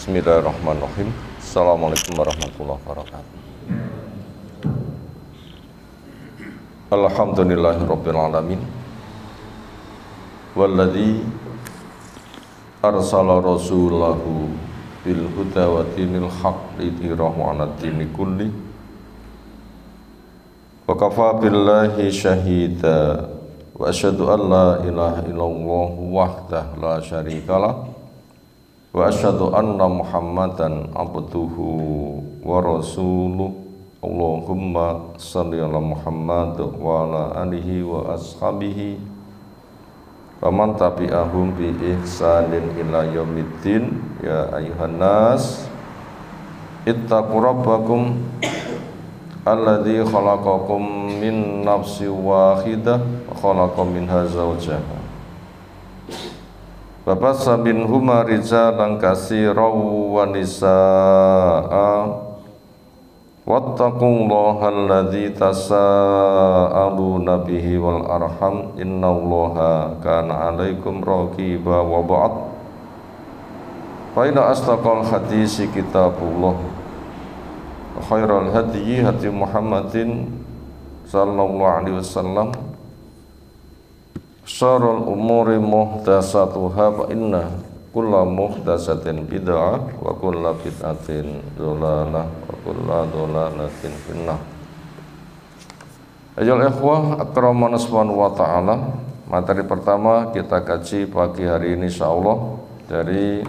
Bismillahirrahmanirrahim. Assalamualaikum warahmatullahi wabarakatuh. Alhamdulillahirabbil alamin. Walladzi arsala rasulahu bil huda wa dinil haqq lidhirahu 'alad dini kulli. Wa kafa billahi syahida wa asyhadu an la ilaha illallah wahdahu la syarikalah wa asyhadu anna Muhammadan abduhu wa rasuluh. Allahumma shalli ala Muhammad wa ala alihi wa ashabihi wa man tabi'ahum bi ihsanin ila yaumiddin. Ya ayuhan nas ittaqu rabbakum alladzi khalaqakum min nafsin wahidah wa khalaqa minha zawjaha wa bassa minhuma rijalan katsiran wa nisaa'a wattaqullaha alladzi tasaaluna bihi wal arham innallaha kana 'alaikum raqiba. Wa ba'd, fa inna asdaqal hadisi kitabullah wa khairal hadyi hadi Muhammadin sallallahu alaihi wasallam, syarrul umuri muhdatsatuha wa inna kulla muhdatsatin bid'ah wa kulla bid'atin dhalalah wa kulla dhalalatin finnar. Ayyuhal ikhwah akramana subhanahu wa ta'ala, materi pertama kita kaji pagi hari ini insyaallah dari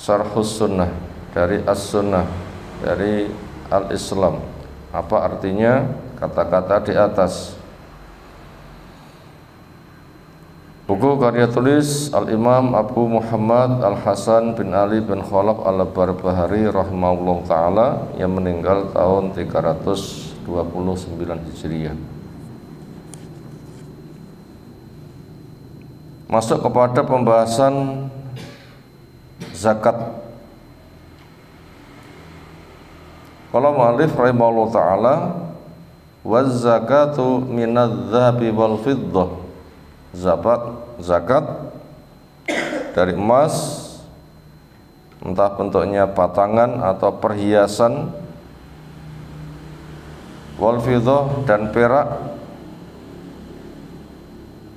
Syarhus Sunnah, dari As-Sunnah, dari Al-Islam. Apa artinya kata-kata di atas? Buku karya tulis Al-Imam Abu Muhammad Al-Hasan bin Ali bin Khalaf Al-Barbahari rahimahullah ta'ala yang meninggal tahun 329 Hijriah. Masuk kepada pembahasan zakat. Qala mu'allif rahimahullah ta'ala wa zakatu minadz-dzahabi wal fiddah. Zakat dari emas, entah bentuknya batangan atau perhiasan, wal fiddah dan perak.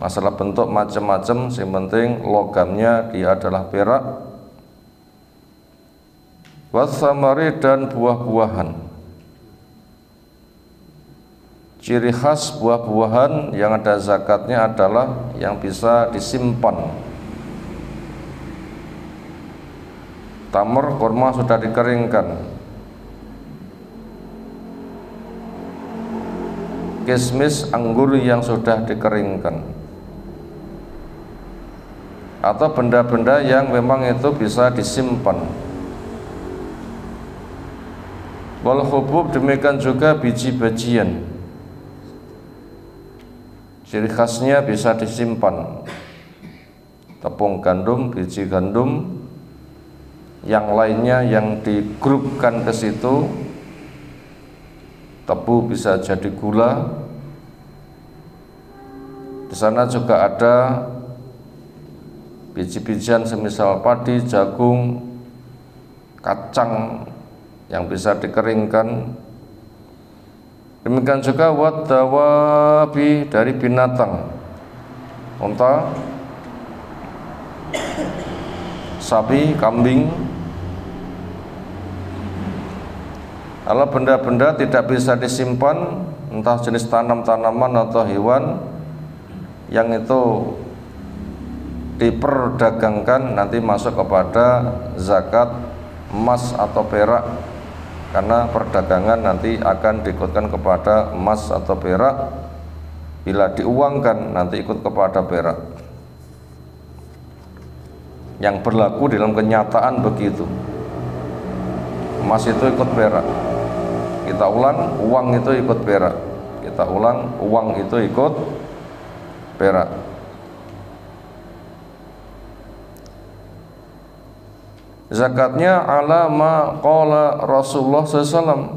Masalah bentuk macam-macam, yang penting logamnya dia adalah perak. Wasamari dan buah-buahan. Ciri khas buah-buahan yang ada zakatnya adalah yang bisa disimpan. Tamar, kurma sudah dikeringkan. Kismis, anggur yang sudah dikeringkan. Atau benda-benda yang memang itu bisa disimpan. Wal hubub, demikian juga biji-bijian. Ciri khasnya bisa disimpan. Tepung gandum, biji gandum, yang lainnya yang digrupkan ke situ. Tebu bisa jadi gula. Di sana juga ada biji-bijian semisal padi, jagung, kacang yang bisa dikeringkan. Demikian juga wadawabi, dari binatang, unta, sapi, kambing. Kalau benda-benda tidak bisa disimpan, entah jenis tanaman atau hewan yang itu diperdagangkan, nanti masuk kepada zakat emas atau perak. Karena perdagangan nanti akan diikutkan kepada emas atau perak. Bila diuangkan nanti ikut kepada perak. Yang berlaku dalam kenyataan begitu. Emas itu ikut perak. Kita ulang, uang itu ikut perak. Kita ulang, uang itu ikut perak. Zakatnya ala ma qala Rasulullah SAW,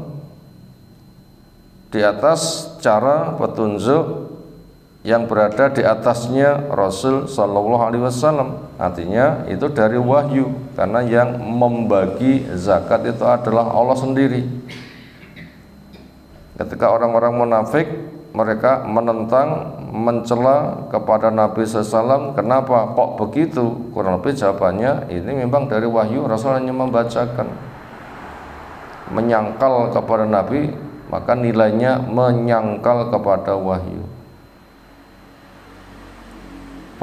di atas cara petunjuk yang berada di atasnya Rasul Sallallahu Alaihi Wasallam. Artinya itu dari wahyu. karena yang membagi zakat itu adalah Allah sendiri. Ketika orang-orang munafik mereka menentang, mencela kepada Nabi SAW, kenapa kok begitu? Kurang lebih jawabannya, ini memang dari wahyu, Rasul hanya membacakan. Menyangkal kepada Nabi, maka nilainya menyangkal kepada wahyu.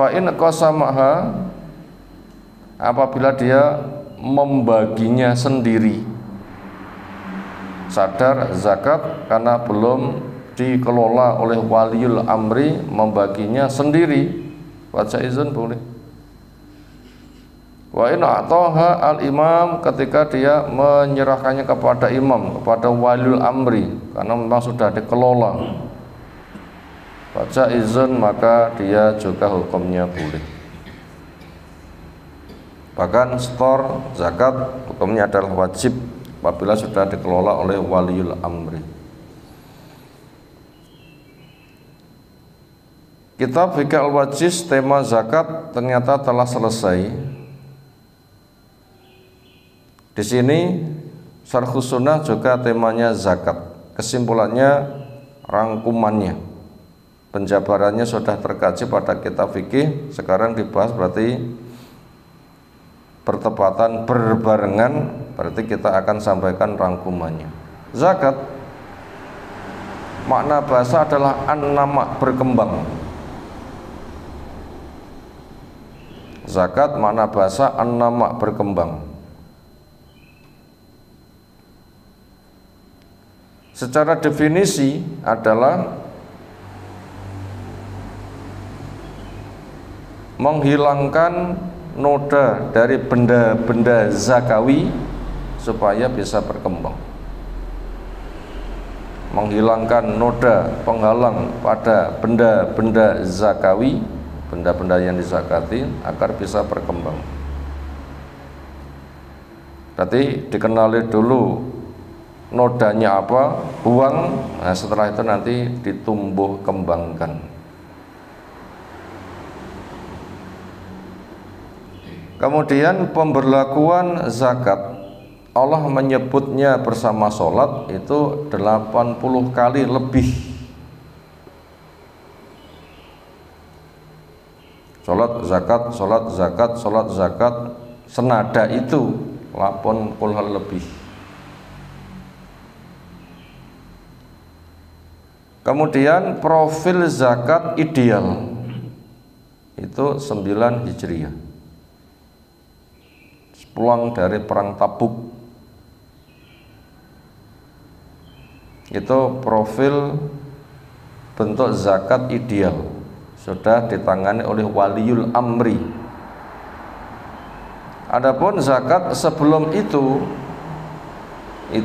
Fa'in qasamaha, apabila dia membaginya sendiri, sadar zakat karena belum dikelola oleh waliul amri, membaginya sendiri, baca izin boleh. Wa in a'taha al-imam, ketika dia menyerahkannya kepada imam, kepada waliul amri, karena memang sudah dikelola, baca izin, maka dia juga hukumnya boleh. Bahkan setor zakat hukumnya adalah wajib apabila sudah dikelola oleh waliul amri. Kitab Fiqh Al-Wajiz tema zakat ternyata telah selesai. Di sini Syarhus Sunnah juga temanya zakat. Kesimpulannya, rangkumannya, penjabarannya sudah terkaji pada kitab fikih. Sekarang dibahas berarti bertepatan, berbarengan, berarti kita akan sampaikan rangkumannya. Zakat makna bahasa adalah an-nama, berkembang. Zakat makna bahasa an-nama, berkembang. Secara definisi adalah menghilangkan noda dari benda-benda zakawi supaya bisa berkembang. Menghilangkan noda penghalang pada benda-benda zakawi, benda-benda yang dizakati, agar bisa berkembang. Berarti dikenali dulu nodanya apa, buang, nah setelah itu nanti ditumbuh kembangkan. Kemudian pemberlakuan zakat, Allah menyebutnya bersama sholat itu 80 kali lebih. Sholat zakat, sholat zakat, sholat zakat, senada itu 80 kali lebih. Kemudian profil zakat ideal itu 9 Hijriah, pulang dari perang Tabuk. Itu profil bentuk zakat ideal, sudah ditangani oleh waliul amri. Adapun zakat sebelum itu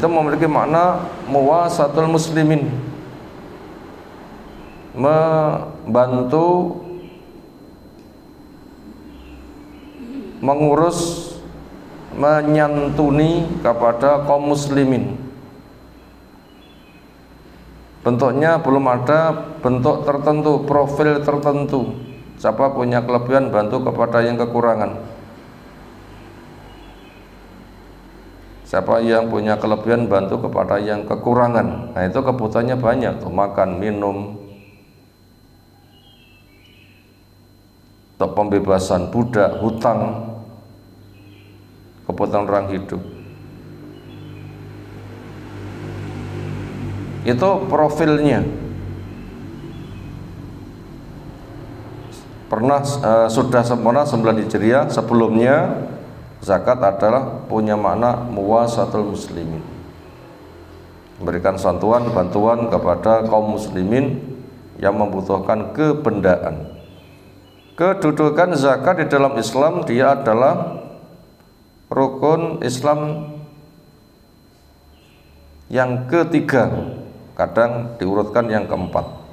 memiliki makna muwasatul muslimin, membantu, mengurus, menyantuni kepada kaum muslimin. Bentuknya belum ada bentuk tertentu, profil tertentu. Siapa punya kelebihan bantu kepada yang kekurangan. Siapa yang punya kelebihan bantu kepada yang kekurangan. Nah itu kebutuhannya banyak tuh, makan, minum, untuk pembebasan budak, hutang, kebutuhan orang hidup. Itu profilnya. Pernah sudah sempurna 9 Hijriah. Sebelumnya zakat adalah punya makna muwasatul muslimin, memberikan bantuan kepada kaum muslimin yang membutuhkan kebendaan. Kedudukan zakat di dalam Islam, dia adalah rukun Islam yang ketiga, kadang diurutkan yang keempat.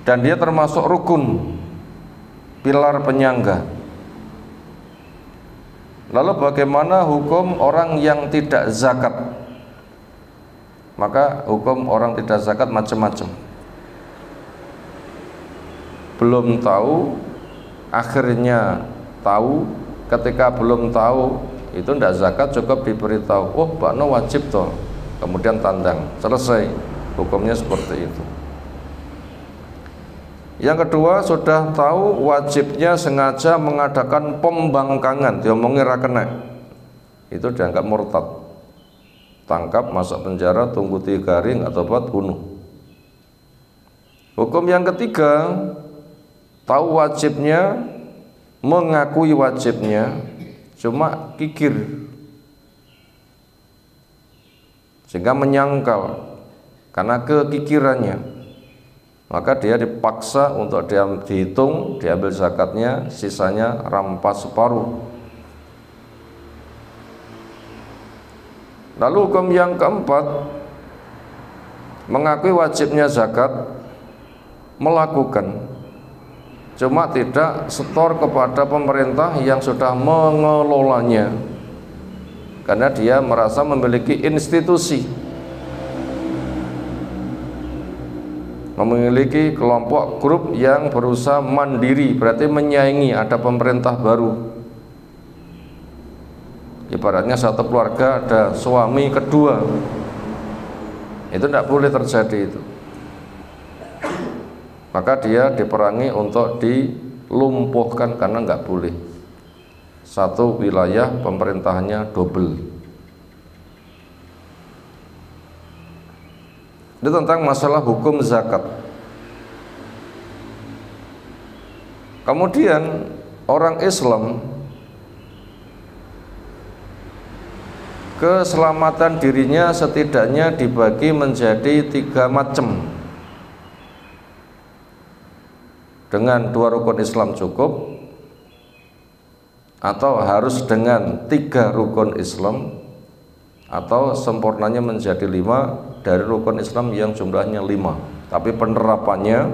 Dan dia termasuk rukun, pilar penyangga. Lalu bagaimana hukum orang yang tidak zakat? maka hukum orang tidak zakat macam-macam. Belum tahu, akhirnya tahu, ketika belum tahu itu tidak zakat, cukup diberitahu, oh bakno wajib toh, kemudian tandang, selesai, hukumnya seperti itu. Yang kedua, sudah tahu wajibnya sengaja mengadakan pembangkangan, diomongi ra kena, itu dianggap murtad, tangkap, masuk penjara, tunggu 3 hari, atau buat bunuh. Hukum yang ketiga, tahu wajibnya, mengakui wajibnya, cuma kikir sehingga menyangkal karena kekikirannya, maka dia dipaksa untuk dihitung, diambil zakatnya, sisanya rampas separuh. Lalu hukum yang keempat, mengakui wajibnya zakat, melakukan, cuma tidak setor kepada pemerintah yang sudah mengelolanya, karena dia merasa memiliki institusi, memiliki kelompok grup yang berusaha mandiri, berarti menyaingi, ada pemerintah baru. Ibaratnya satu keluarga ada suami kedua, itu tidak boleh terjadi itu. Maka dia diperangi untuk dilumpuhkan, karena nggak boleh. Satu wilayah pemerintahannya double. Ini tentang masalah hukum zakat. Kemudian orang Islam, keselamatan dirinya setidaknya dibagi menjadi 3 macam. Dengan 2 rukun Islam cukup, atau harus dengan 3 rukun Islam, atau sempurnanya menjadi 5 dari rukun Islam yang jumlahnya 5, tapi penerapannya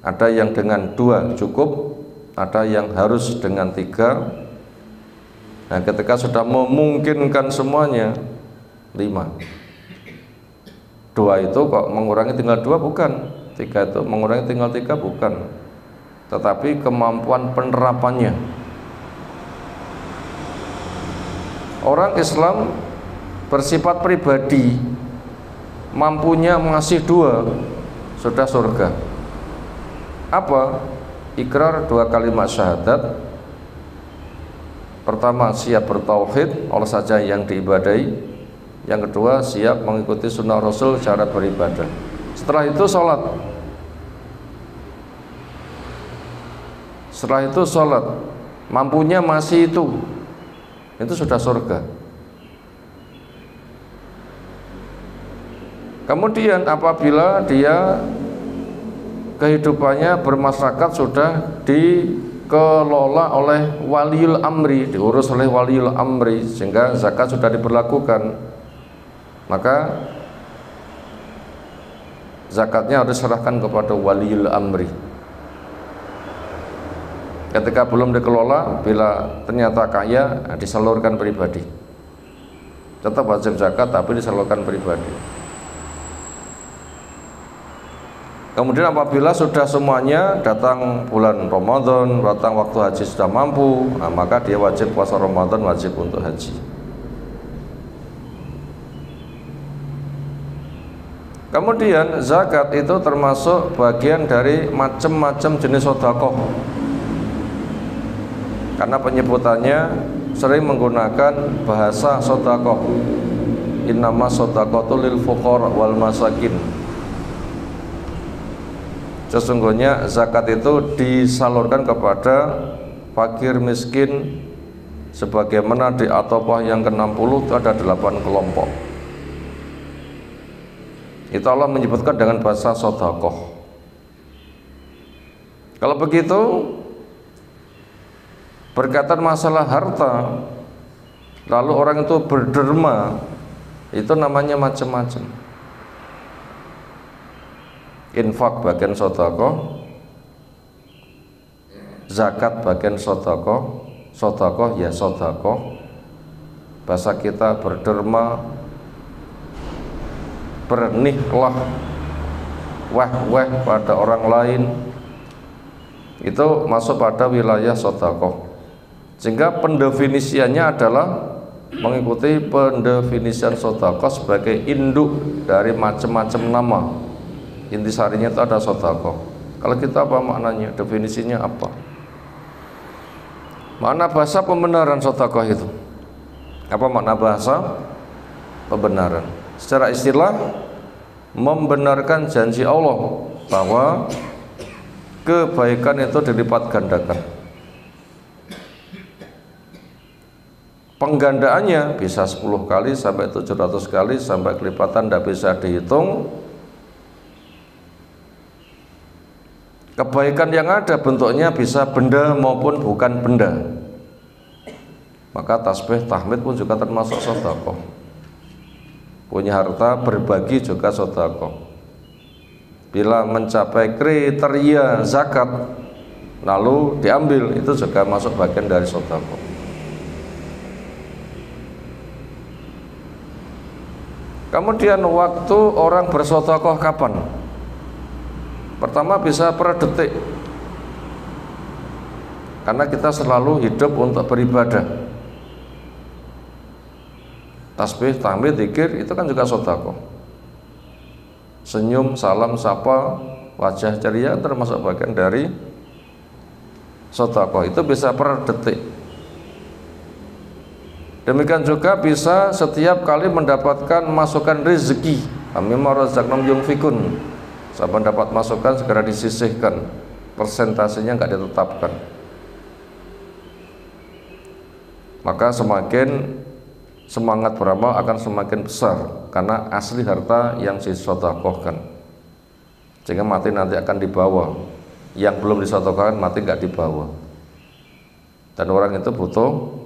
ada yang dengan 2 cukup, ada yang harus dengan 3. Nah, ketika sudah memungkinkan semuanya 5, 2 itu kok mengurangi tinggal 2, bukan. 3 itu mengurangi tinggal 3, bukan, tetapi kemampuan penerapannya. Orang Islam bersifat pribadi, mampunya masih 2, sudah surga. Apa? Ikrar 2 kalimat syahadat. Pertama, siap bertauhid, Allah saja yang diibadahi. Yang kedua, siap mengikuti sunnah Rasul cara beribadah. Setelah itu sholat. Setelah itu sholat, mampunya masih itu sudah surga. Kemudian apabila dia kehidupannya bermasyarakat sudah dikelola oleh waliul amri, diurus oleh waliul amri, sehingga zakat sudah diberlakukan, maka zakatnya harus diserahkan kepada waliul amri. Ketika belum dikelola, bila ternyata kaya, disalurkan pribadi. Tetap wajib zakat, tapi disalurkan pribadi. Kemudian apabila sudah semuanya, datang bulan Ramadan, datang waktu haji sudah mampu, nah, maka dia wajib puasa Ramadan, wajib untuk haji. Kemudian zakat itu termasuk bagian dari macam-macam jenis sedekah. Karena penyebutannya sering menggunakan bahasa sedekah. Innama shadaqatu lil fuqara wal masakin. Sesungguhnya zakat itu disalurkan kepada fakir miskin, sebagaimana di At-Taubah yang ke-60 itu ada 8 kelompok. Itu Allah menyebutkan dengan bahasa sedekah. Kalau begitu, berkaitan masalah harta, lalu orang itu berderma, itu namanya macam-macam. Infak bagian sedekah, zakat bagian sedekah, sedekah ya sedekah, bahasa kita berderma, bernihlah, weh-weh pada orang lain, itu masuk pada wilayah sedekah. Sehingga pendefinisiannya adalah mengikuti pendefinisian sedekah sebagai induk dari macam-macam nama. Intisarinya itu ada sedekah. Kalau kita apa maknanya? Definisinya apa? Makna bahasa pembenaran sedekah itu. Apa makna bahasa pembenaran? Secara istilah membenarkan janji Allah bahwa kebaikan itu dilipat gandakan. Penggandaannya bisa 10 kali sampai 700 kali sampai kelipatan tidak bisa dihitung. Kebaikan yang ada bentuknya bisa benda maupun bukan benda. Maka tasbih, tahmid pun juga termasuk sedekah. Punya harta berbagi juga sedekah. Bila mencapai kriteria zakat lalu diambil, itu juga masuk bagian dari sedekah. Kemudian waktu orang bersedekah kapan? Pertama bisa per detik, karena kita selalu hidup untuk beribadah. Tasbih, tahmid, zikir itu kan juga sedekah. Senyum, salam, sapa, wajah ceria termasuk bagian dari sedekah. Itu bisa per detik. Demikian juga bisa setiap kali mendapatkan masukan rezeki. Mimma razaqnahum yunfikun. Saat mendapat masukan segera disisihkan, persentasenya nggak ditetapkan. Maka semakin semangat beramal akan semakin besar, karena asli harta yang disedekahkan. Sehingga mati nanti akan dibawa, yang belum disedekahkan mati nggak dibawa. Dan orang itu butuh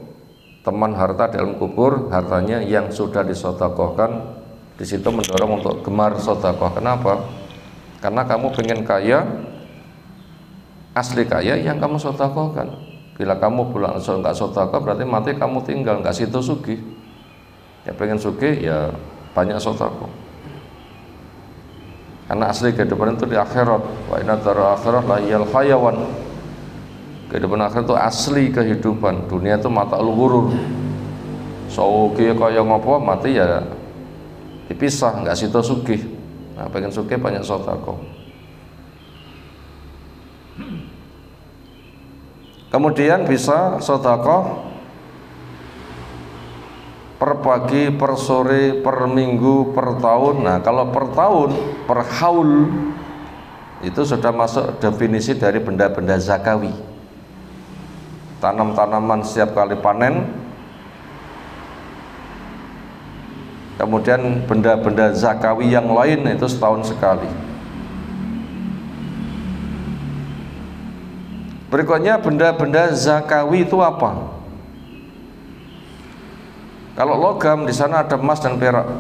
teman harta di dalam kubur, hartanya yang sudah disedekahkan. Di situ mendorong untuk gemar sedekah. Kenapa? Karena kamu pengen kaya, asli kaya yang kamu sedekahkan. Bila kamu pulang nggak sedekah, berarti mati kamu tinggal, nggak situ sugih. Ya pengen sugih ya banyak sedekah. Karena asli kehidupan itu di akhirat. Wa inna daral akhirah la yal hayawan. Kehidupan akhirat itu asli kehidupan. Dunia itu mata ghurur. Sugih kaya ngopo, mati ya dipisah, nggak situ sugih. Nah, pengen sugih banyak sedekah. Kemudian bisa sedekah per pagi, per sore, per minggu, per tahun. Nah, kalau per tahun, per haul itu sudah masuk definisi dari benda-benda zakawi. Tanam-tanaman setiap kali panen. Kemudian benda-benda zakawi yang lain itu setahun sekali. Berikutnya benda-benda zakawi itu apa? Kalau logam di sana ada emas dan perak.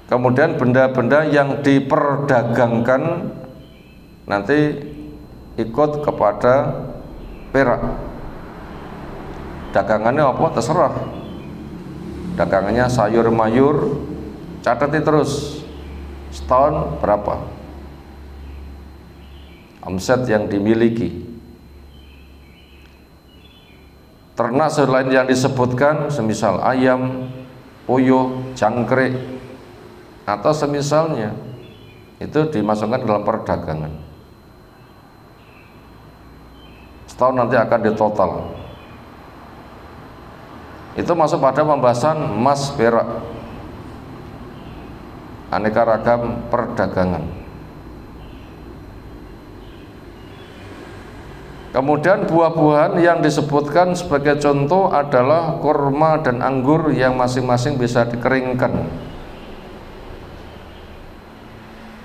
Kemudian benda-benda yang diperdagangkan nanti ikut kepada perak. Dagangannya apa? Terserah. Dagangannya sayur mayur, catati terus setahun berapa omset yang dimiliki. Ternak selain yang disebutkan, semisal ayam, puyuh, jangkrik, atau semisalnya, itu dimasukkan dalam perdagangan. Setahun nanti akan ditotal. Itu masuk pada pembahasan emas perak, aneka ragam perdagangan. Kemudian buah-buahan yang disebutkan sebagai contoh adalah kurma dan anggur yang masing-masing bisa dikeringkan.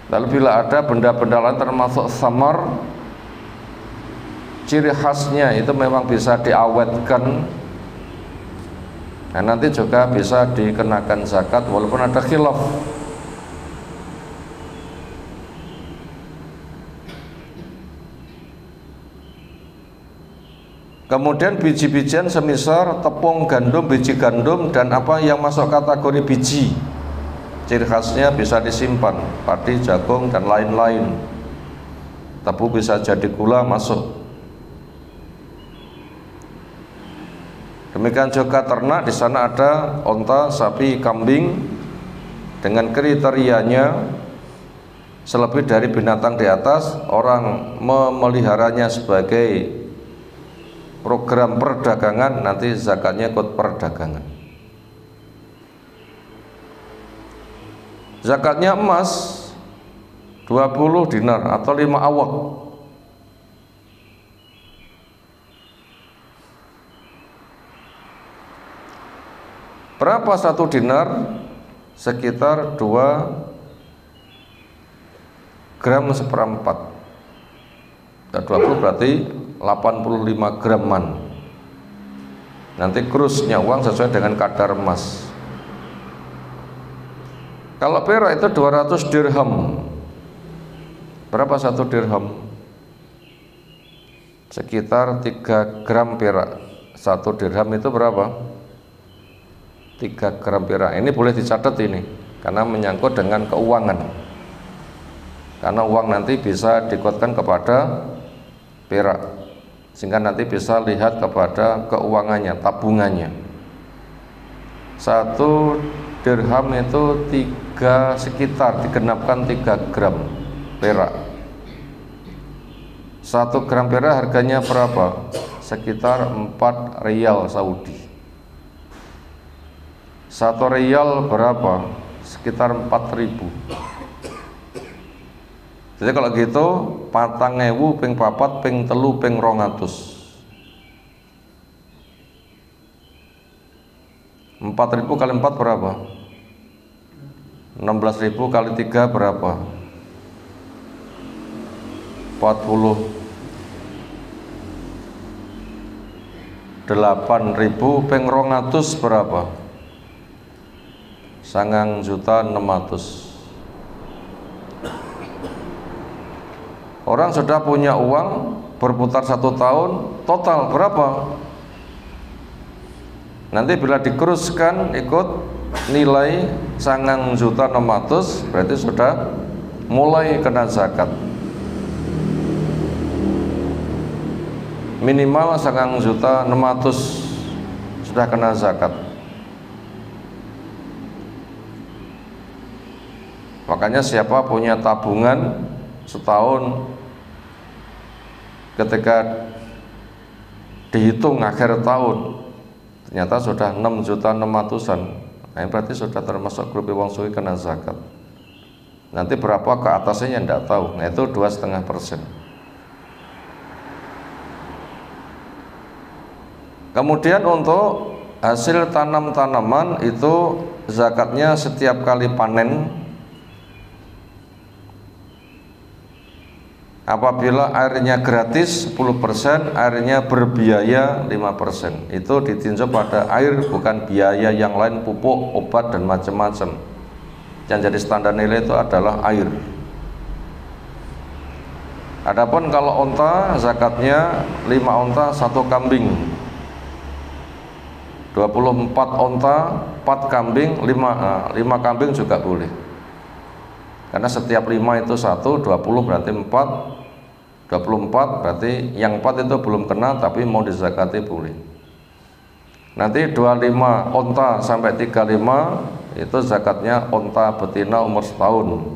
Lalu bila ada benda-benda lain termasuk samar, ciri khasnya itu memang bisa diawetkan. Nah, nanti juga bisa dikenakan zakat walaupun ada khilaf. Kemudian biji-bijian semisal tepung, gandum, biji gandum, dan apa yang masuk kategori biji, ciri khasnya bisa disimpan, padi, jagung, dan lain-lain. Tebu bisa jadi gula masuk. Demikian juga ternak, di sana ada onta, sapi, kambing dengan kriterianya selebih dari binatang di atas, orang memeliharanya sebagai program perdagangan, nanti zakatnya ikut perdagangan. Zakatnya emas 20 dinar atau 5 awak. Berapa 1 dinar? Sekitar 2 gram seperempat. 20 berarti 85 graman. Nanti kurusnya uang sesuai dengan kadar emas. Kalau perak itu 200 dirham. Berapa 1 dirham? Sekitar 3 gram perak. 1 dirham itu berapa? 3 gram perak. Ini boleh dicatat ini, karena menyangkut dengan keuangan. Karena uang nanti bisa dikuatkan kepada perak, sehingga nanti bisa lihat kepada keuangannya, tabungannya. 1 dirham itu sekitar digenapkan 3 gram perak. 1 gram perak harganya berapa? Sekitar 4 rial Saudi. 1 rial berapa? Sekitar 4.000. Jadi kalau gitu 4.000 ping 4 ping 3 ping 200. 4.000 kali 4 berapa? 16.000 kali 3 berapa? 48.000 ping 200 berapa? 9.600.000. Orang sudah punya uang berputar 1 tahun, total berapa? Nanti bila dikuruskan ikut nilai 9.600.000, berarti sudah mulai kena zakat. Minimal 9.600.000 sudah kena zakat. Makanya siapa punya tabungan setahun, ketika dihitung akhir tahun ternyata sudah 6.600.000-an, nah ini berarti sudah termasuk grup wong suwi kena zakat. Nanti berapa ke atasnya yang tidak tahu, nah itu 2,5%. Kemudian untuk hasil tanam-tanaman itu zakatnya setiap kali panen. Apabila airnya gratis 10%, airnya berbiaya 5%. Itu ditinjau pada air, bukan biaya yang lain, pupuk, obat, dan macam-macam. Yang jadi standar nilai itu adalah air. Adapun kalau onta, zakatnya 5 onta 1 kambing, 24 onta 4 kambing, 5 kambing juga boleh. Karena setiap 5 itu 1, 20 berarti 4, 24 berarti yang 4 itu belum kena tapi mau dizakati boleh. Nanti 25 onta sampai 35 itu zakatnya onta betina umur setahun.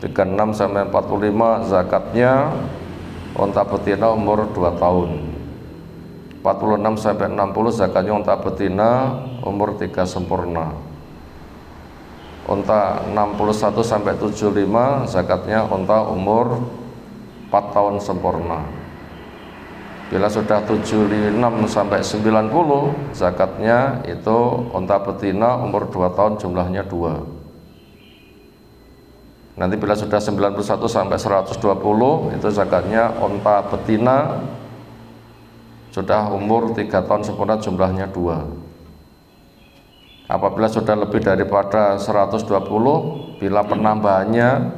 36 sampai 45 zakatnya onta betina umur 2 tahun. 46 sampai 60 zakatnya onta betina umur 3 sempurna. Onta 61 sampai 75 zakatnya onta umur 4 tahun sempurna. Bila sudah 76 sampai 90 zakatnya itu onta betina umur 2 tahun jumlahnya 2. Nanti bila sudah 91 sampai 120 itu zakatnya onta betina sudah umur 3 tahun sempurna jumlahnya 2. Apabila sudah lebih daripada 120, bila penambahannya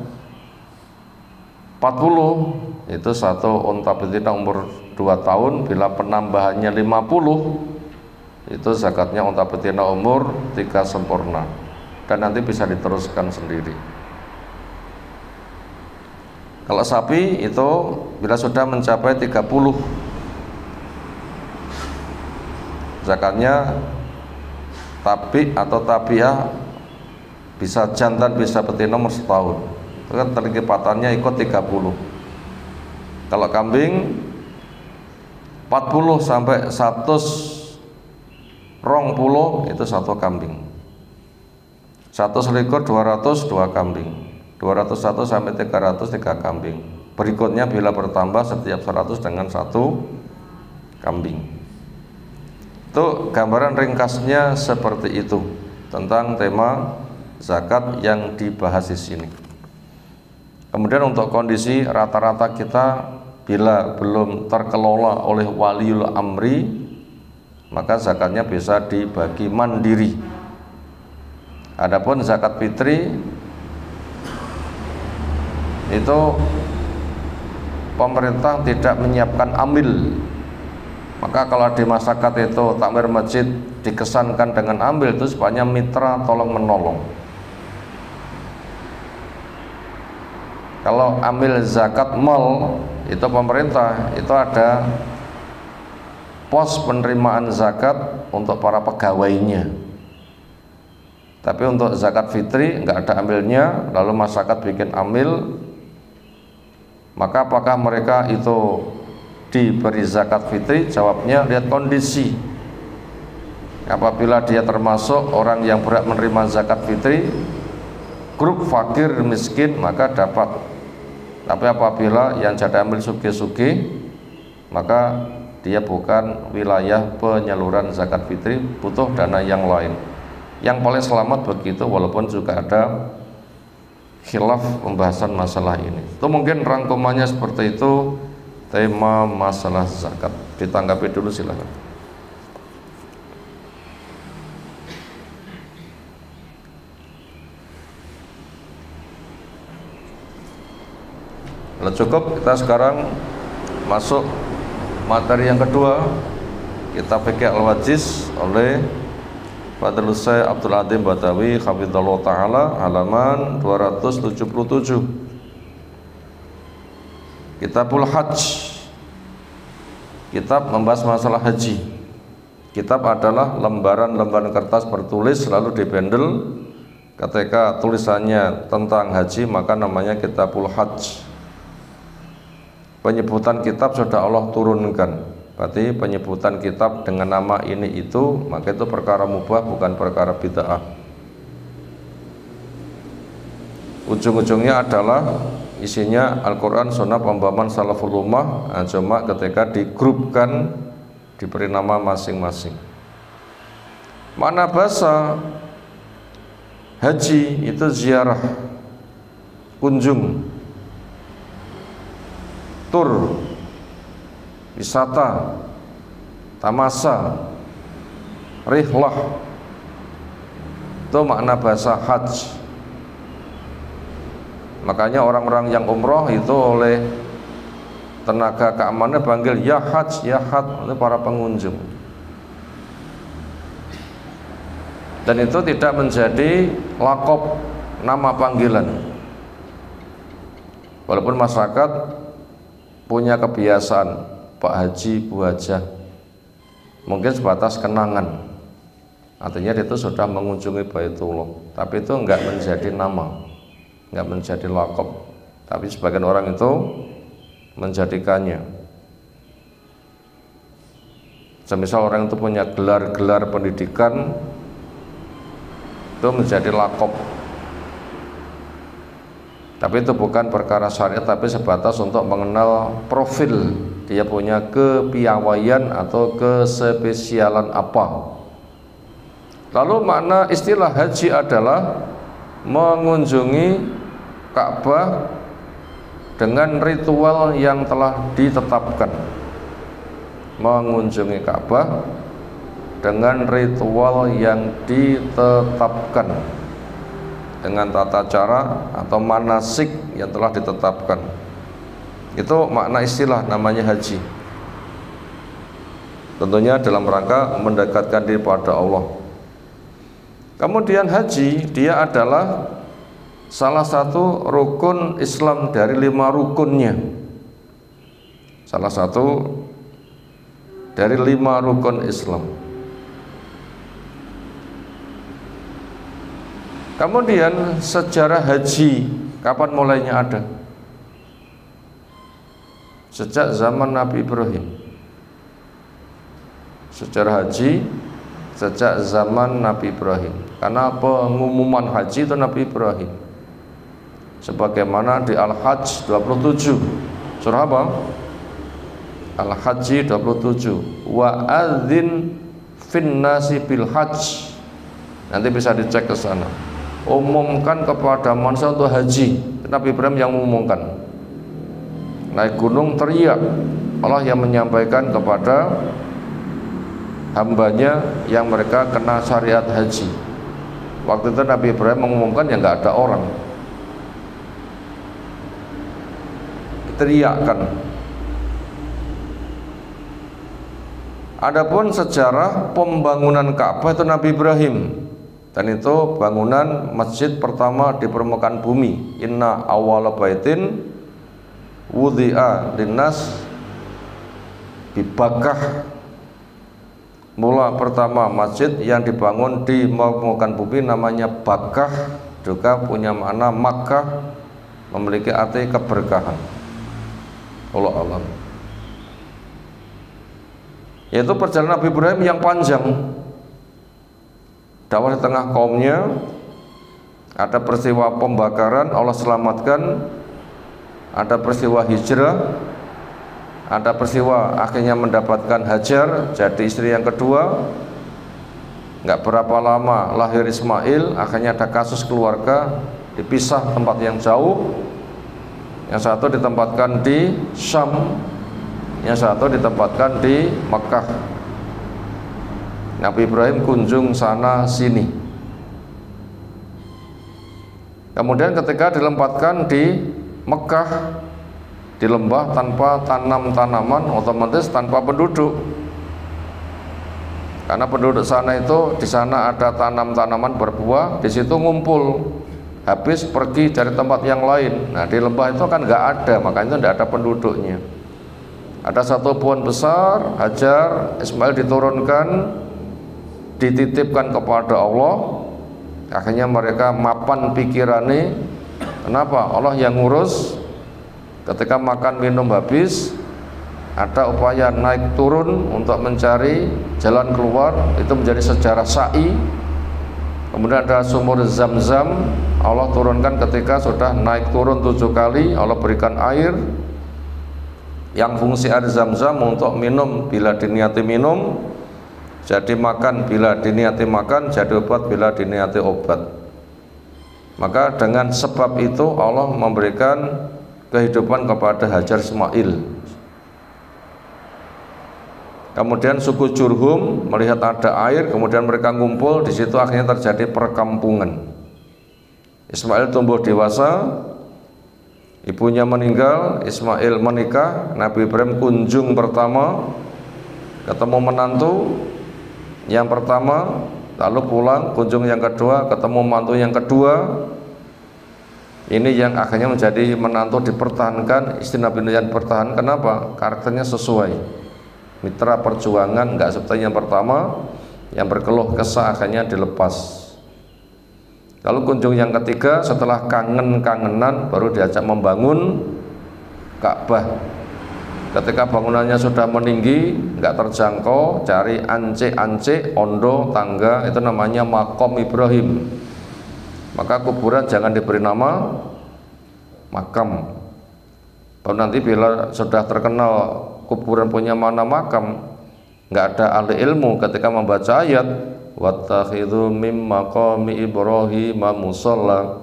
40 itu 1 unta betina umur 2 2 tahun, bila penambahannya 50 itu zakatnya unta betina umur 3 sempurna, dan nanti bisa diteruskan sendiri. Kalau sapi itu bila sudah mencapai 30, zakatnya tabi atau tabiah, bisa jantan bisa betina umur setahun, itu kan terlipatannya ikut 30. Kalau kambing 40 sampai 120 itu satu kambing. 121 200 2 kambing. 201 sampai 300 3 kambing. Berikutnya bila bertambah setiap 100 dengan 1 kambing. Itu gambaran ringkasnya seperti itu tentang tema zakat yang dibahas di sini. Kemudian untuk kondisi rata-rata kita bila belum terkelola oleh waliul amri, maka zakatnya bisa dibagi mandiri. Adapun zakat fitri itu pemerintah tidak menyiapkan amil, maka kalau di masyarakat itu takmir masjid dikesankan dengan amil, itu sebenarnya mitra tolong menolong. Kalau amil zakat mal itu pemerintah, itu ada pos penerimaan zakat untuk para pegawainya. Tapi untuk zakat fitri enggak ada amilnya, lalu masyarakat bikin amil, maka apakah mereka itu diberi zakat fitri? Jawabnya lihat kondisi. Apabila dia termasuk orang yang berhak menerima zakat fitri, grup fakir miskin, maka dapat. Tapi apabila yang jadi amil sugih-sugih, maka dia bukan wilayah penyaluran zakat fitri, butuh dana yang lain. Yang paling selamat begitu, walaupun juga ada khilaf pembahasan masalah ini. Itu mungkin rangkumannya seperti itu, tema masalah zakat. Ditanggapi dulu silahkan. Kalau cukup, kita sekarang masuk materi yang kedua, kitab Fiqh Al-Wajiz oleh Fadlul Syekh Abdul Adim Badawi hafizallahu taala, halaman 277. Kitabul Hajj, kitab membahas masalah haji. Kitab adalah lembaran-lembaran kertas bertulis lalu dibendel. Ketika tulisannya tentang haji, maka namanya Kitabul Hajj. Penyebutan kitab sudah Allah turunkan, berarti penyebutan kitab dengan nama ini itu, maka itu perkara mubah, bukan perkara bid'ah. Ujung-ujungnya adalah isinya Al-Quran, Sunnah, pemahaman salaful ummah, cuma ketika digrupkan diberi nama masing-masing. Makna bahasa haji itu ziarah, kunjung, tur, wisata, tamasa, rihlah. Itu makna bahasa hajj. Makanya orang-orang yang umroh itu oleh tenaga keamanan panggil ya hajj, ya hajj, itu para pengunjung. Dan itu tidak menjadi lakop, nama panggilan. Walaupun masyarakat punya kebiasaan Pak Haji, Bu Hajah, mungkin sebatas kenangan, artinya itu sudah mengunjungi Baitullah, tapi itu enggak menjadi nama, enggak menjadi lakop. Tapi sebagian orang itu menjadikannya. Semisal orang itu punya gelar-gelar pendidikan, itu menjadi lakop. Tapi itu bukan perkara syariat, tapi sebatas untuk mengenal profil dia punya kepiawaian atau kespesialan apa. Lalu makna istilah haji adalah mengunjungi Ka'bah dengan ritual yang telah ditetapkan. Mengunjungi Ka'bah dengan ritual yang ditetapkan, dengan tata cara atau manasik yang telah ditetapkan. Itu makna istilah namanya haji. tentunya dalam rangka mendekatkan diri pada Allah. Kemudian haji, dia adalah salah satu rukun Islam dari 5 rukunnya. Salah satu dari 5 rukun Islam. Kemudian sejarah haji, kapan mulainya ada? Sejak zaman Nabi Ibrahim. Sejarah haji sejak zaman Nabi Ibrahim. Karena pengumuman haji itu Nabi Ibrahim. Sebagaimana di Al-Hajj 27. Surah apa? Al-Hajj 27. Wa adzin finnasi bil hajj. Nanti bisa dicek ke sana. Umumkan kepada manusia untuk haji. Nabi Ibrahim yang mengumumkan. Naik gunung teriak. Allah yang menyampaikan kepada hambanya yang mereka kena syariat haji. Waktu itu Nabi Ibrahim mengumumkan yang nggak ada orang. Teriakkan. Adapun sejarah pembangunan Ka'bah itu Nabi Ibrahim. Dan itu bangunan masjid pertama di permukaan bumi. Inna awwala baitin wudi'a linnas bibakah. Mula pertama masjid yang dibangun di permukaan bumi namanya Bakkah, juga punya makna Makkah, memiliki arti keberkahan. Allah alam. Yaitu perjalanan Nabi Ibrahim yang panjang. Dakwah di tengah kaumnya, ada peristiwa pembakaran, Allah selamatkan, ada peristiwa hijrah, ada peristiwa akhirnya mendapatkan Hajar jadi istri yang kedua. Nggak berapa lama lahir Ismail, akhirnya ada kasus keluarga dipisah tempat yang jauh. Yang satu ditempatkan di Syam, yang satu ditempatkan di Mekah. Nabi Ibrahim kunjung sana sini. Kemudian ketika dilempatkan di Mekah, di lembah tanpa tanam tanaman, otomatis tanpa penduduk. Karena penduduk sana itu di sana ada tanam-tanaman berbuah, di situ ngumpul. Habis pergi dari tempat yang lain. Nah di lembah itu kan nggak ada, makanya tidak ada penduduknya. Ada satu pohon besar, Hajar, Ismail diturunkan, dititipkan kepada Allah. Akhirnya mereka mapan pikirannya. Kenapa? Allah yang ngurus. Ketika makan minum habis, ada upaya naik turun untuk mencari jalan keluar. Itu menjadi sejarah sa'i. Kemudian ada sumur Zam-Zam, Allah turunkan ketika sudah naik turun 7 kali. Allah berikan air yang fungsi air Zam-Zam untuk minum bila diniati minum, jadi makan bila diniati makan, jadi obat bila diniati obat. Maka dengan sebab itu Allah memberikan kehidupan kepada Hajar Ismail. Kemudian suku Jurhum melihat ada air, kemudian mereka ngumpul di situ, akhirnya terjadi perkampungan. Ismail tumbuh dewasa, ibunya meninggal, Ismail menikah, Nabi Ibrahim kunjung pertama, ketemu menantu yang pertama, lalu pulang, kunjung yang kedua, ketemu mantu yang kedua. Ini yang akhirnya menjadi menantu dipertahankan, istri Nabi Nuh yang dipertahankan. Kenapa? Karakternya sesuai, mitra perjuangan, nggak seperti yang pertama yang berkeluh kesah akhirnya dilepas. Lalu kunjung yang ketiga, setelah kangen-kangenan baru diajak membangun Ka'bah. Ketika bangunannya sudah meninggi, nggak terjangkau, cari ance-ance, ondo, tangga, itu namanya Maqam Ibrahim. Maka kuburan jangan diberi nama makam. Baru nanti bila sudah terkenal kuburan punya mana makam, nggak ada ahli ilmu ketika membaca ayat wattakhidhu mim maqami Ibrahim musalla,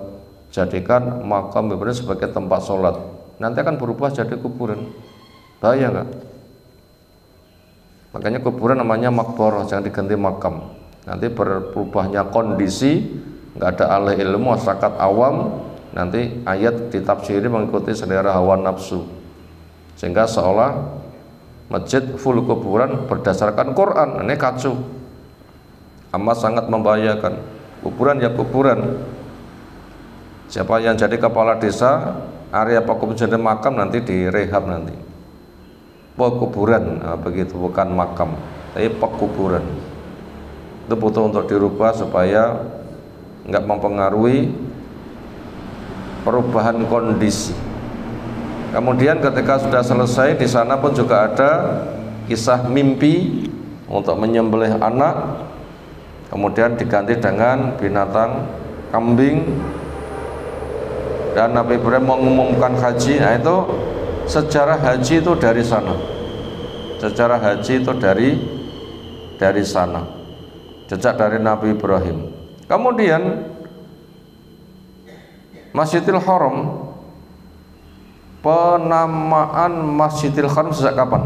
jadikan makam Ibrahim sebagai tempat sholat, nanti akan berubah jadi kuburan. Bahaya nggak? Makanya kuburan namanya makboroh, jangan diganti makam. Nanti berubahnya kondisi, nggak ada ahli ilmu, masyarakat awam, nanti ayat ditafsiri mengikuti selera hawa nafsu, sehingga seolah masjid full kuburan berdasarkan Quran. Ini kacau, amat sangat membahayakan. Kuburan ya kuburan. Siapa yang jadi kepala desa, area pekuburan makam nanti direhab nanti. Pekuburan, nah, begitu, bukan makam, tapi pekuburan. Itu butuh untuk dirubah supaya nggak mempengaruhi perubahan kondisi. Kemudian ketika sudah selesai, di sana pun juga ada kisah mimpi untuk menyembelih anak, kemudian diganti dengan binatang kambing, dan Nabi Ibrahim mengumumkan haji. Nah, itu sejarah haji itu dari sana. Sejarah haji itu dari sana. Jejak dari Nabi Ibrahim. Kemudian Masjidil Haram, penamaan Masjidil Haram sejak kapan?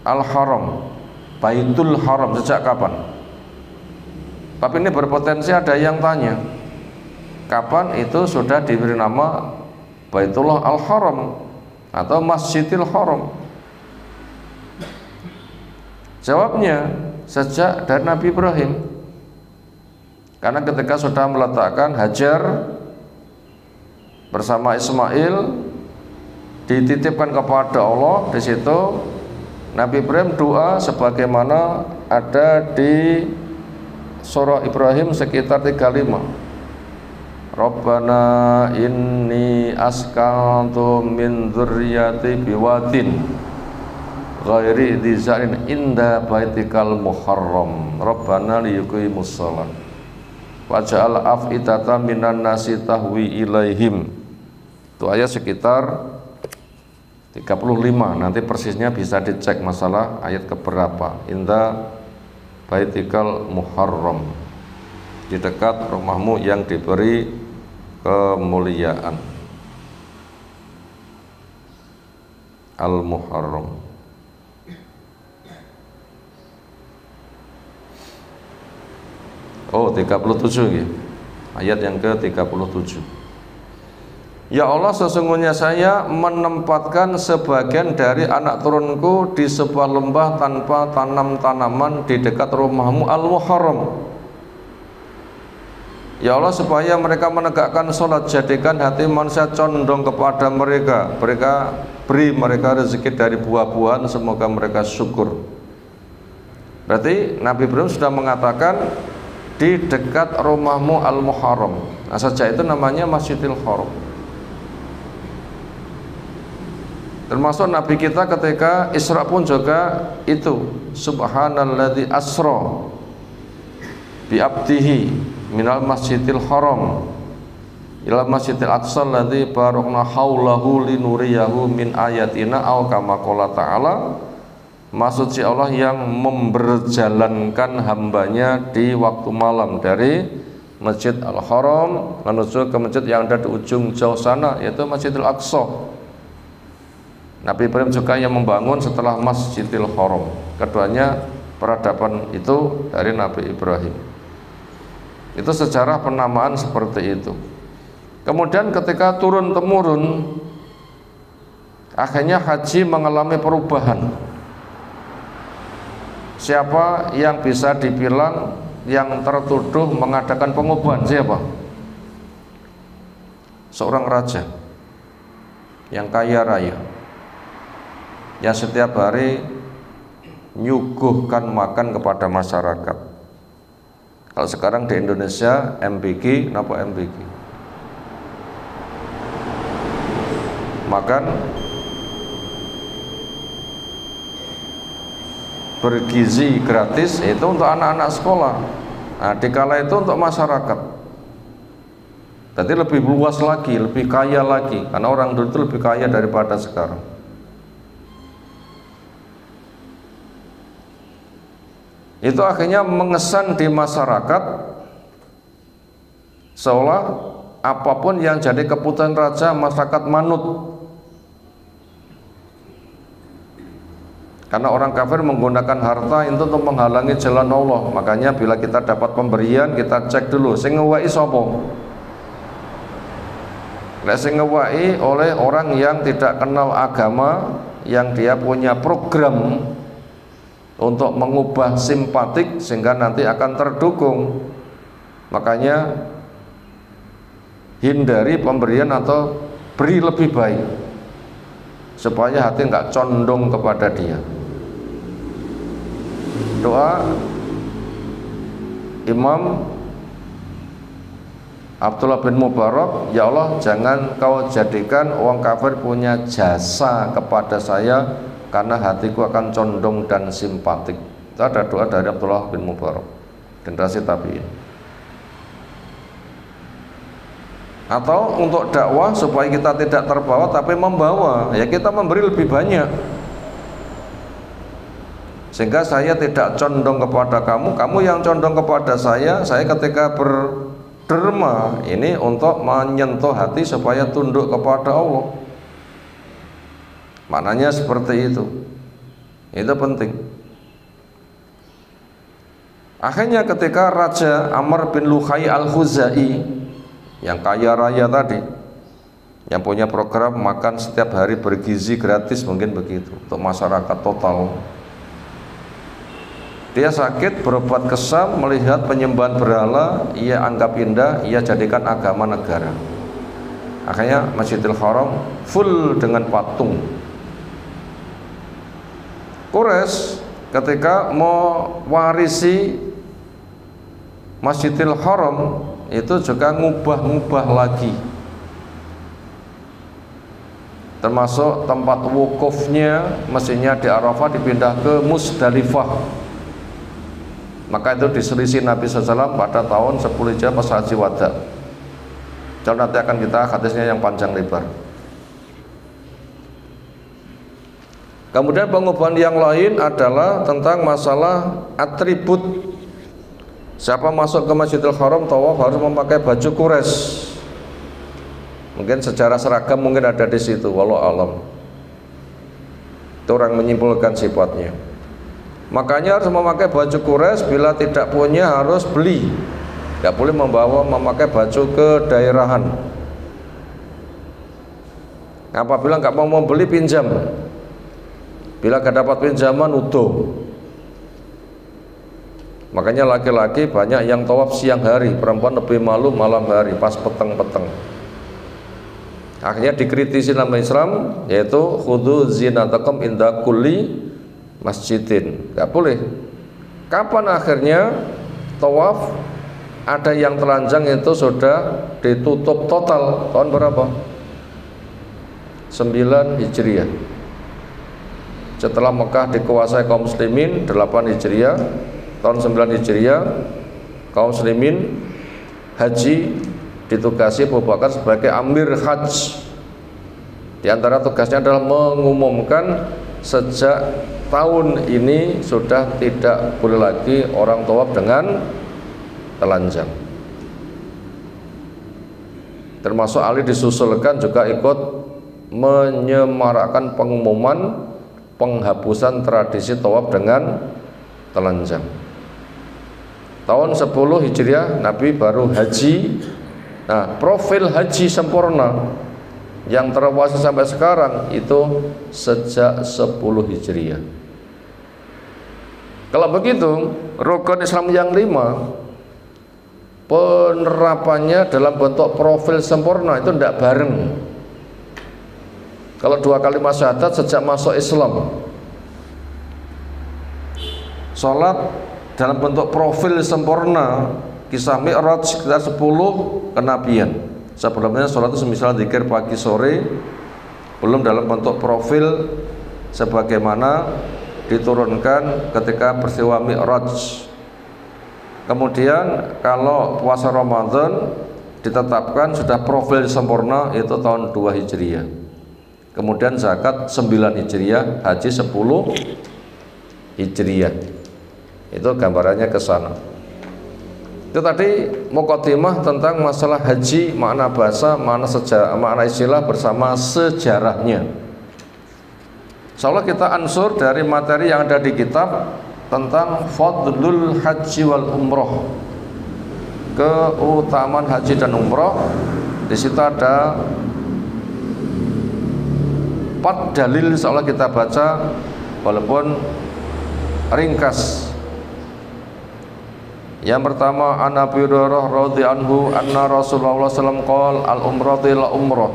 Al-Haram, Baitul Haram sejak kapan? Tapi ini berpotensi ada yang tanya, kapan itu sudah diberi nama Baitullah Al-Haram atau Masjidil Haram? Jawabnya, sejak dari Nabi Ibrahim. Karena ketika sudah meletakkan Hajar bersama Ismail, dititipkan kepada Allah, di situ Nabi Ibrahim doa sebagaimana ada di surah Ibrahim sekitar 35. Rabbana inni askantu min dzurriyyati biwadin ghairi dzalin inda baitikal muharram Rabbana liyuqimus shalah waj'al af'idatan minan nasi tahwi ilaihim. Itu ayat sekitar 35. Nanti persisnya bisa dicek masalah ayat keberapa. Inda baitikal muharram, di dekat rumahmu yang diberi kemuliaan. Al-Muharram. Oh, 37 ya. Ayat yang ke-37. Ya Allah, sesungguhnya saya menempatkan sebagian dari anak turunku di sebuah lembah tanpa tanam-tanaman di dekat rumahmu Al-Muharram. Ya Allah, supaya mereka menegakkan sholat, jadikan hati manusia condong kepada mereka. Beri mereka rezeki dari buah-buahan, semoga mereka syukur. Berarti Nabi Ibrahim sudah mengatakan di dekat rumahmu Al-Muharram. Nah, sejak itu namanya Masjidil Haram. Termasuk Nabi kita ketika Isra pun juga itu, Subhanalladzi asra bi abdihi minal masjidil haram ila masjidil aqsa alladzi barakna haulahu linuriyahu min ayatina aw kama qala ta'ala. Maksud si Allah yang memberjalankan hambanya di waktu malam dari Masjid Al-Haram menuju ke masjid yang ada di ujung jauh sana, yaitu Masjidil Aqsa. Nabi Ibrahim juga yang membangun setelah Masjidil Haram. Keduanya peradaban itu dari Nabi Ibrahim. Itu sejarah penamaan seperti itu. Kemudian ketika turun-temurun, akhirnya haji mengalami perubahan. Siapa yang bisa dibilang yang tertuduh mengadakan pengubahan? Siapa? Seorang raja yang kaya raya, yang setiap hari nyuguhkan makan kepada masyarakat. Kalau sekarang di Indonesia MBG, napa MBG? Makan bergizi gratis itu untuk anak-anak sekolah. Nah, dikala itu untuk masyarakat. Jadi lebih luas lagi, lebih kaya lagi, karena orang dulu itu lebih kaya daripada sekarang. Itu akhirnya mengesan di masyarakat seolah apapun yang jadi keputusan raja masyarakat manut. Karena orang kafir menggunakan harta itu untuk menghalangi jalan Allah. Makanya bila kita dapat pemberian, kita cek dulu sing ngeweki sapa. Lek sing ngewaki oleh orang yang tidak kenal agama, yang dia punya program untuk mengubah simpatik sehingga nanti akan terdukung. Makanya hindari pemberian atau beri lebih baik supaya hati nggak condong kepada dia. Doa Imam Abdullah bin Mubarak, ya Allah jangan kau jadikan orang kafir punya jasa kepada saya karena hatiku akan condong dan simpatik. Itu ada doa dari Abdullah bin Mubarak, generasi tabi'in. Atau untuk dakwah supaya kita tidak terbawa tapi membawa, ya kita memberi lebih banyak sehingga saya tidak condong kepada kamu, kamu yang condong kepada saya ketika berderma ini untuk menyentuh hati supaya tunduk kepada Allah. Maknanya seperti itu penting. Akhirnya ketika Raja Amr bin Luhai al-Khuzai yang kaya raya tadi, yang punya program makan setiap hari bergizi gratis, mungkin begitu untuk masyarakat total, dia sakit berobat kesam melihat penyembahan berhala, ia anggap indah, ia jadikan agama negara. Akhirnya Masjidil Haram full dengan patung. Quraisy ketika mau warisi Masjidil Haram itu juga ngubah-ngubah lagi, termasuk tempat wukufnya mestinya di Arafah dipindah ke Musdalifah. Maka itu diselisih Nabi SAW pada tahun 10 Hijriah pas Haji Wada. Jadi nanti akan kita hadisnya yang panjang lebar. Kemudian pengubahan yang lain adalah tentang masalah atribut. Siapa masuk ke Masjidil Haram tawaf harus memakai baju Quraisy. Mungkin secara seragam mungkin ada di situ, walau alam. Itu orang menyimpulkan sifatnya. Makanya harus memakai baju Quraisy, bila tidak punya harus beli. Tidak boleh memakai baju kedaerahan. Apabila nggak mau membeli, pinjam. Bila nggak dapat pinjaman, utuh. Makanya laki-laki banyak yang tawaf siang hari, perempuan lebih malu malam hari pas peteng-peteng. Akhirnya dikritisi nama Islam, yaitu khudhu zinatakum inda kulli masjidin. Gak boleh. Kapan akhirnya tawaf ada yang telanjang itu sudah ditutup total tahun berapa? 9 Hijriah. Setelah Mekah dikuasai kaum muslimin 8 Hijriah, tahun 9 Hijriah kaum muslimin haji ditugasi Abu Bakar sebagai Amir Hajj. Di antara tugasnya adalah mengumumkan sejak tahun ini sudah tidak boleh lagi orang tawaf dengan telanjang. Termasuk Ali disusulkan juga ikut menyemarakkan pengumuman penghapusan tradisi tawaf dengan telanjang. Tahun 10 Hijriah Nabi baru haji. Nah, profil haji sempurna yang terwasi sampai sekarang itu sejak 10 Hijriah. Kalau begitu, rukun Islam yang 5 penerapannya dalam bentuk profil sempurna itu tidak bareng. Kalau 2 kalimat syahadat sejak masuk Islam, sholat dalam bentuk profil sempurna, kisah Mi'raj sekitar 10 kenabian. Sebelumnya sholat itu semisal zikir pagi sore, belum dalam bentuk profil sebagaimana diturunkan ketika peristiwa Mi'raj. Kemudian kalau puasa Ramadan ditetapkan sudah profil sempurna itu tahun 2 Hijriah. Kemudian zakat 9 Hijriah, haji 10 Hijriah. Itu gambarannya ke sana. Itu tadi muqaddimah tentang masalah haji, makna bahasa, makna istilah bersama sejarahnya. Insyaallah kita ansur dari materi yang ada di kitab tentang fadlul haji wal umroh, keutamaan haji dan umroh, Di situ ada 4 dalil insyaallah kita baca walaupun ringkas. Yang pertama, an Abi Hurairah radhiyallahu anhu anna Rasulullah sallallahu alaihi wasallam qala al umratu ila umrah.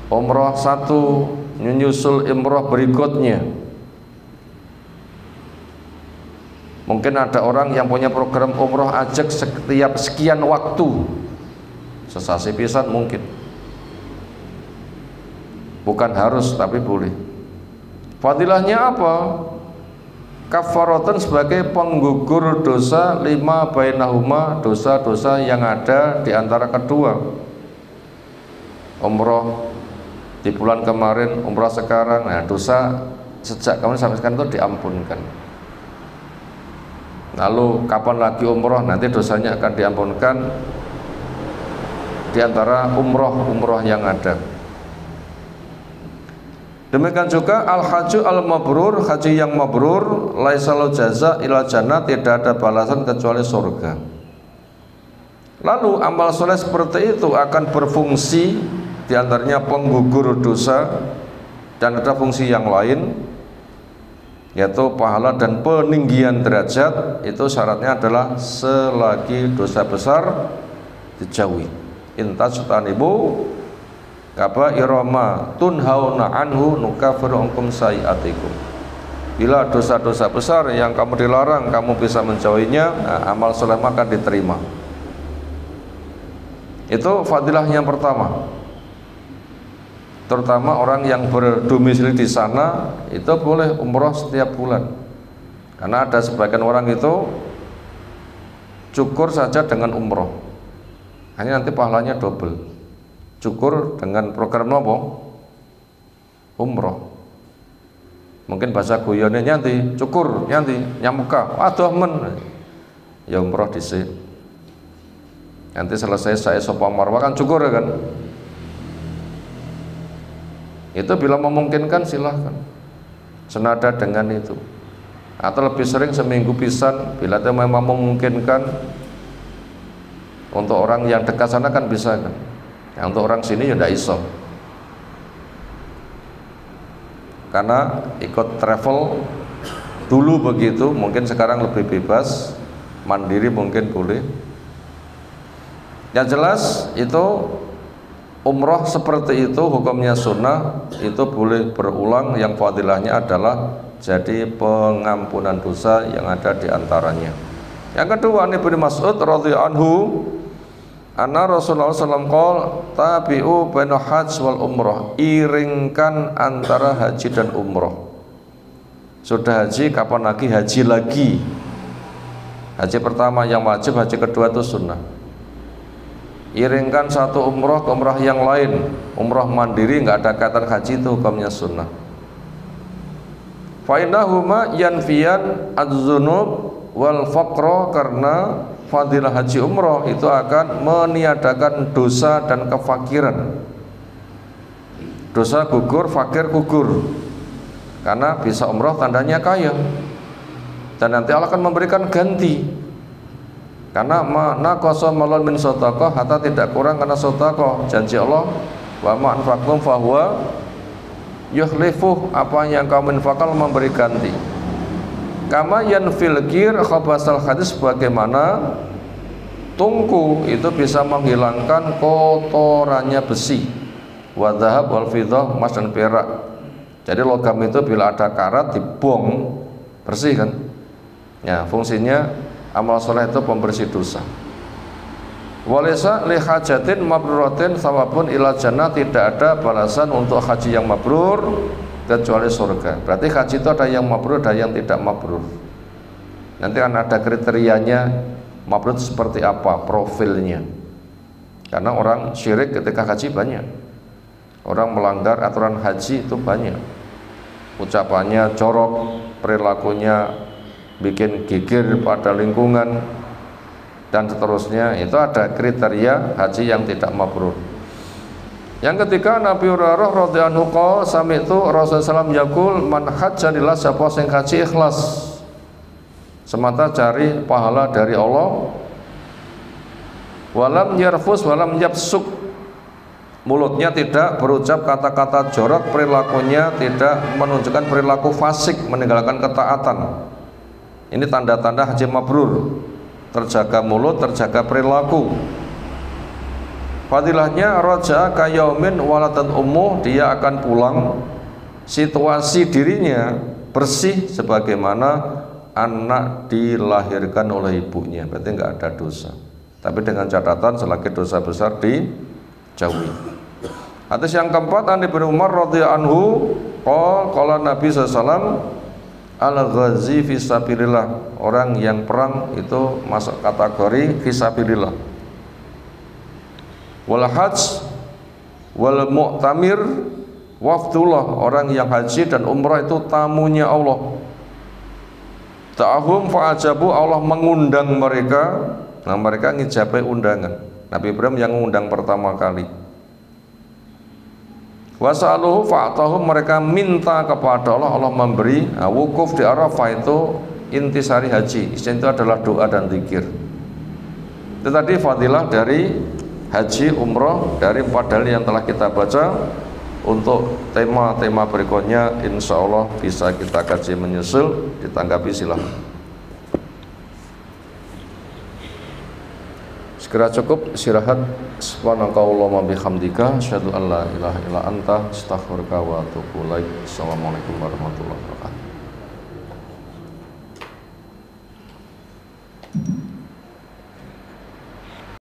Umrah satu menyusul umrah berikutnya. Mungkin ada orang yang punya program umrah ajak setiap sekian waktu, sesasi pisan mungkin. Bukan harus tapi boleh. Fadilahnya apa? Kafaratan sebagai penggugur dosa lima bainahuma, dosa-dosa yang ada di antara kedua. Umroh di bulan kemarin, umrah sekarang, nah dosa sejak kemarin sampai sekarang itu diampunkan. Lalu kapan lagi umroh, nanti dosanya akan diampunkan di antara umroh yang ada. Demikian juga al-haju al-mabrur, haji yang mabrur, laisalu jaza ila jannah, tidak ada balasan kecuali surga. Lalu amal soleh seperti itu akan berfungsi diantaranya penggugur dosa dan ada fungsi yang lain, yaitu pahala dan peninggian derajat. Itu syaratnya adalah selagi dosa besar dijauhi. Intajtanibu kaba'ira ma tunhauna anhu nukaffiru ankum sayi'atikum. Bila dosa-dosa besar yang kamu dilarang kamu bisa menjauhinya, nah, amal soleh akan diterima. Itu fadilah yang pertama. Terutama orang yang berdomisili di sana itu boleh umroh setiap bulan. Karena ada sebagian orang itu cukur saja dengan umroh, hanya nanti pahalanya double. Cukur dengan program nopo umroh. Mungkin bahasa guyone nyanti cukur nyanti nyamuka aduh men ya umroh dhisik. Nanti selesai saya sopa marwah kan cukur ya kan. Itu bila memungkinkan silahkan senada dengan itu, atau lebih sering seminggu pisan bila itu memang memungkinkan. Untuk orang yang dekat sana kan bisa kan. Nah, untuk orang sini ya tidak iso, karena ikut travel dulu begitu, mungkin sekarang lebih bebas, mandiri mungkin boleh. Yang jelas itu umroh seperti itu hukumnya sunnah, itu boleh berulang. Yang fadilahnya adalah jadi pengampunan dosa yang ada di antaranya. Yang kedua, Ibnu Mas'ud radhiyallahu anhu anna Rasulullah sallallahu alaihi wasallam tabi'u baina hajj wal umrah, iringkan antara haji dan umroh. Sudah haji, kapan lagi haji lagi? Haji pertama yang wajib, haji kedua itu sunnah. Iringkan satu umroh ke umroh yang lain. Umroh mandiri nggak ada kaitan haji, itu hukumnya sunnah. Fa innahuma yanfiyan adz-dzunub wal faqra, karena fadilah haji umroh itu akan meniadakan dosa dan kefakiran. Dosa gugur, fakir gugur. Karena bisa umroh tandanya kaya, dan nanti Allah akan memberikan ganti. Karena mana qasa malun min shadaqah, hatta tidak kurang karena sedekah. Janji Allah, wa ma anfaqtum fahuwa yukhlifuh, apa yang kamu infakkan memberi ganti. Kama yanfil gir khabasal hadis, bagaimana tungku itu bisa menghilangkan kotorannya besi, wadhahab wal fiddah, emas dan perak. Jadi logam itu bila ada karat dibuang bersih kan. Ya, fungsinya amal soleh itu pembersih dosa. Walisa li hajatin mabruratin thawabun ila jannah, tidak ada balasan untuk haji yang mabrur kecuali surga. Berarti haji itu ada yang mabrur, ada yang tidak mabrur. Nanti kan ada kriterianya mabrur seperti apa, profilnya. Karena orang syirik ketika haji banyak, orang melanggar aturan haji itu banyak. Ucapannya jorok, perilakunya bikin gigir pada lingkungan, dan seterusnya. Itu ada kriteria haji yang tidak mabrur. Yang ketiga, Nabi Hurairah radhiyallahu anhu sami'tu Rasulullah SAW yaqul man hajja lillah, siapa sing haji ikhlas semata cari pahala dari Allah, walam yarfus walam yafsuk, mulutnya tidak berucap kata-kata jorok, perilakunya tidak menunjukkan perilaku fasik, meninggalkan ketaatan. Ini tanda-tanda haji mabrur, terjaga mulut, terjaga perilaku. Fadilahnya raja'a kayaumin waladat ummuh, dia akan pulang situasi dirinya bersih sebagaimana anak dilahirkan oleh ibunya, berarti nggak ada dosa. Tapi dengan catatan selagi dosa besar dijauhi. Hadis yang keempat, an Ibnu Umar radhiyallahu anhu qala Nabi sallallahu al-ghazi fisabilillah, orang yang perang itu masuk kategori fisabilillah. Wal hajj wal mu'tamir wafdullah, orang yang haji dan umrah itu tamunya Allah. Ta'ahum fa'ajabu, Allah mengundang mereka. Nah, mereka ngijabai undangan. Nabi Ibrahim yang mengundang pertama kali. Wasa'aluhu fa'atahum, mereka minta kepada Allah, Allah memberi. Nah, wukuf di Arafah itu intisari haji, itu adalah doa dan zikir. Itu tadi fadilah dari haji, umroh, dari 4 dalil yang telah kita baca. Untuk tema-tema berikutnya insya Allah bisa kita kaji menyusul, ditanggapi silahkan. Segera cukup istirahat. Subhanakallahumma bihamdika asyhadu an la ilaha illa anta astaghfiruka wa atubu ilaik. Assalamualaikum warahmatullahi wabarakatuh.